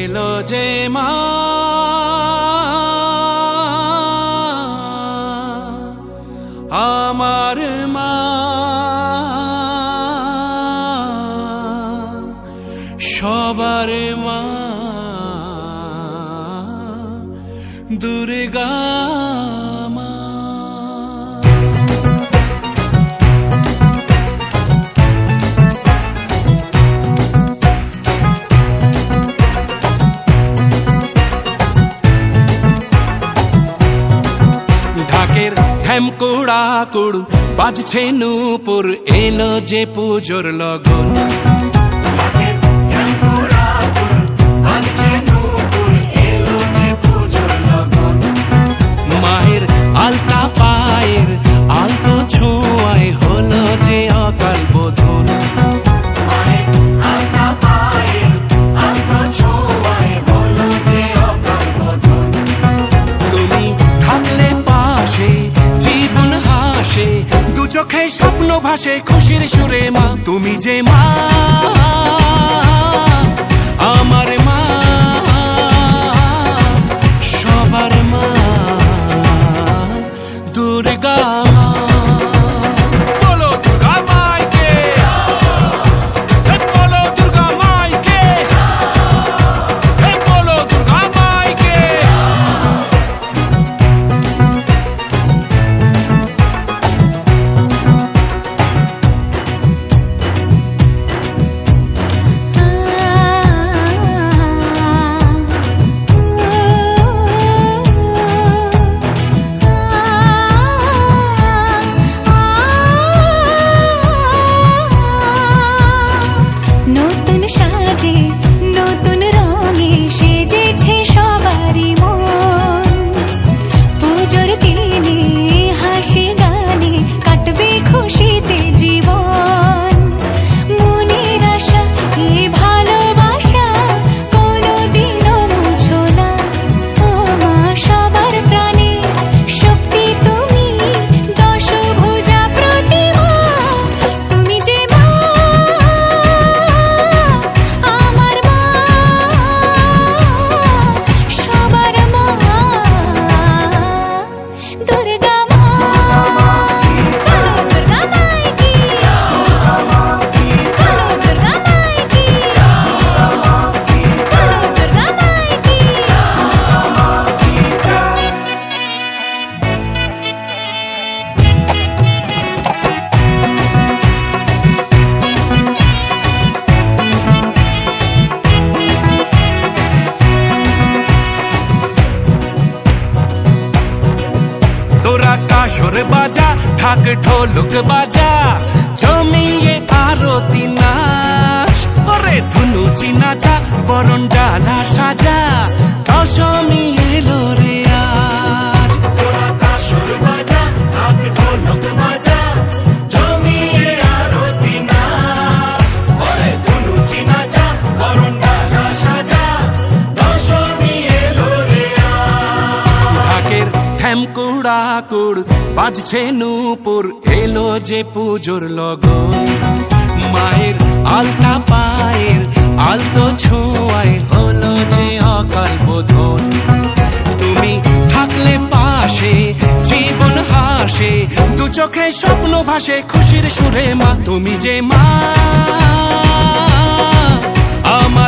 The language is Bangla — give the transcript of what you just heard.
এলো যে মা আমার মা সবার মা দুর্গা মা। ঢাকের ঢ্যামকুড়া কুড় বাজছে নূপুর এলো যে পুজোর লগন। মায়ের আলতা পায়ের আলতো ছোঁয়ায় হলো যে অকাল বোধন। তুমি থাকলে পাশে জীবন হাসে দু চোখে স্বপ্ন ভাসে খুশির সুরে মা তুমি যে মা আমার মা সবার মা দুর্গা মা। বলো দুর্গা মাইকে, বলো দুর্গা মাইকে, বলো দুর্গা মাইকে। নতুন সাজে নতুন রঙে সেজেছে সবারই মন। পুজোর দিনে হাসি গানে কাটবে খুশিতে জীবন। মনের আশা এই ভালোবাসা কোনোদিনও মুছো না। ও মা সবার প্রাণে শক্তি তুমি দশভুজা প্রতিমা তুমি যে মা আমার মা সবার মা দুর্গা মা। বলো দুর্গা মাইকি, বলো দুর্গা মাইকি, বলো দুর্গা মাইকি। তোরা কাসর বাজা ঢাক ঢোলক বাজা জমিয়ে আরতি নাচ ওরে ধুনুচি নাচা বরণ ডালা সাজা দশমী এলো রে আজ। তোরা কাসর বাজা ঢাক ঢোলক বাজা জমিয়ে আরতি নাচ ওরে ধুনুচি নাচা বরণ ডালা সাজা দশমী এলো রে আজ। ঢাকের ঢ্যামকুড়া কুড় বাজছে নূপুর এলো যে পুজোর লগন। মায়ের আলতা পায়ের আলতো ছোঁয়ায় হলো যে অকাল বোধন। তুমি থাকলে পাশে জীবন হাসে দু চোখে স্বপ্ন ভাসে খুশির সুরে মা তুমি যে মা আমার